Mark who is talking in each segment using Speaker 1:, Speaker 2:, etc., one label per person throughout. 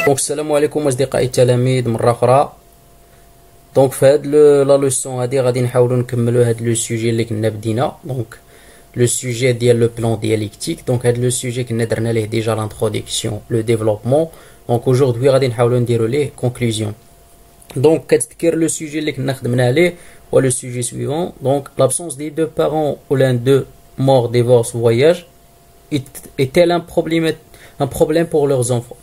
Speaker 1: دونك السلام عليكم اصدقائي التلاميذ مره اخرى. دونك في هاد لا لوسون هادي غادي نحاولوا نكملوا هاد لو سوجي اللي كنا بدينا. دونك لو سوجي ديال لو بلان دياليكتيك. دونك هاد لو سوجي كنا درنا ليه ديجا لانتروداكسيون لو ديفلوبمون. دونك اوجوردي غادي نحاولوا نديروا ليه كونكلوزيون. دونك كتذكر لو سوجي اللي كنا خدمنا عليه هو لو سوجي سويفون. دونك لابسونس دي دو بارون ou l'un d'eux mort, divorce, voyage est-elle un problème pour leurs enfants.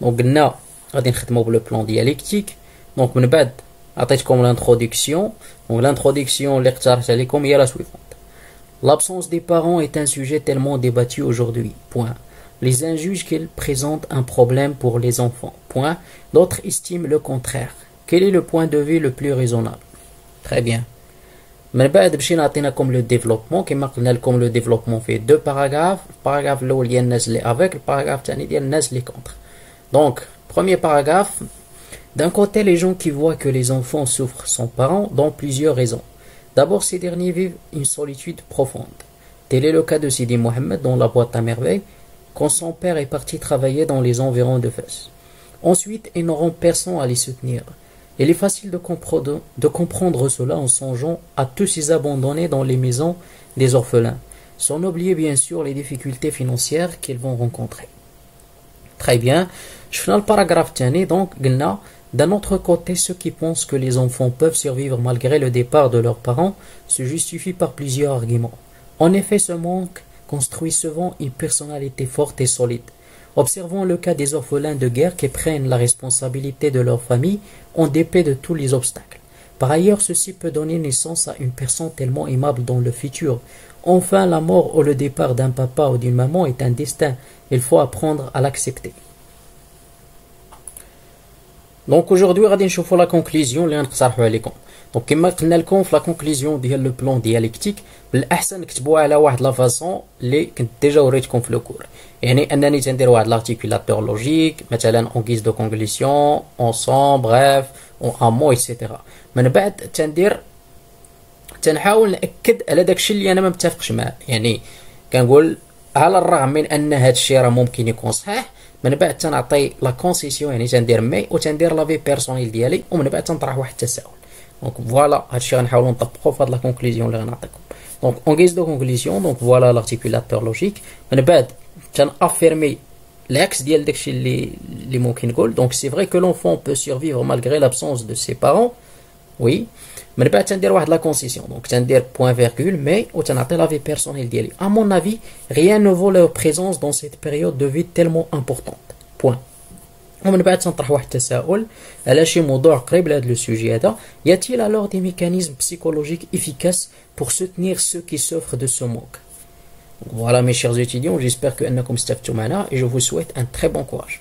Speaker 1: Donc قلنا غادي نخدموا بلو بلان دياليكتيك. دونك من بعد عطيتكم l'introduction. Donc l'introduction اللي اقترحت عليكم هي لا suivante. L'absence des parents est un sujet tellement débattu aujourd'hui. Point. Les uns jugent qu'il présente un problème pour les enfants. Point. D'autres estiment le contraire. Quel est le point de vue le plus raisonnable? Très bien. من بعد باش نعطيناكم لو ديفلوبمون. كما قلنا لكم لو ديفلوبمون فيه دو باراغراف. الباراغراف الاول ديال الناس اللي افيك، الباراغراف الثاني ديال الناس اللي كونتر. Donc premier paragraphe. D'un côté, les gens qui voient que les enfants souffrent sans parents dont plusieurs raisons. D'abord, ces derniers vivent une solitude profonde. Tel est le cas de Sidi Mohamed dans La Boîte à merveilles, quand son père est parti travailler dans les environs de Fès. Ensuite, ils n'auront personne à les soutenir. Il est facile de comprendre cela en songeant à tous ces abandonnés dans les maisons des orphelins, sans oublier bien sûr les difficultés financières qu'ils vont rencontrer. Très bien. شفنا الباراغراف الثاني. دونك قلنا d'un autre côté, ceux qui pensent que les enfants peuvent survivre malgré le départ de leurs parents se justifient par plusieurs arguments. En effet, ce manque construit souvent une personnalité forte et solide. Observons le cas des orphelins de guerre qui prennent la responsabilité de leur famille en dépit de tous les obstacles. Par ailleurs, ceci peut donner naissance à une personne tellement aimable dans le futur. Enfin, la mort ou le départ d'un papa ou d'une maman est un destin. Il faut apprendre à l'accepter. دونك aujourd'hui غادي نشوفوا لا كونكلوزيون اللي غنقترحوا عليكم. دونك كما قلنا لكم في لا كونكلوزيون ديال لو بلان دياليكتيك بالاحسن نكتبوها على واحد لا فاصون اللي كنت ديجا وريتكم في لو كور. يعني انني تندير واحد لارتيكولاتور لوجيك مثلا اون غيز دو كونكلوزيون اونسومبل بريف اون امو ايتترا. من بعد تنحاول ناكد على داكشي اللي انا ما متفقش معاه. يعني كنقول على الرغم من ان هذا الشيء راه ممكن يكون صحيح، من بعد تنعطي لا كونسيسيون يعني تندير مي وتندير لا في بيرسونيل ديالي، ومن بعد تنطرح واحد التساؤل. دونك فوالا هادشي غنحاولوا نطبقوا في هاد لا كونكلوزيون اللي غنعطيكم. دونك اون غيز دو كونكلوزيون دونك فوالا لارتيكولاتور لوجيك. من بعد تنافيرمي لاكس ديال داكشي اللي ممكن نقول. دونك سي فري كو لونفون بو سيرفيفر مالغري لابسونس دو سي بارون. وي. من بعد تندير واحد لا كونسيسيون دونك تندير بوين فيرغول مي وتنعطي لا في بيرسونيل ديالي. ا مون افي rien ne vaut leur présence dans cette période de vie tellement importante. بوين. ومن بعد تنطرح واحد التساؤل على شي موضوع قريب لهذا لو سوجي هذا. Y a-t-il alors des mécanismes psychologiques efficaces pour soutenir ceux qui souffrent de ce manque? Voilà mes chers étudiants, j'espère que انكم استفدتوا معنا et je vous souhaite un très bon courage.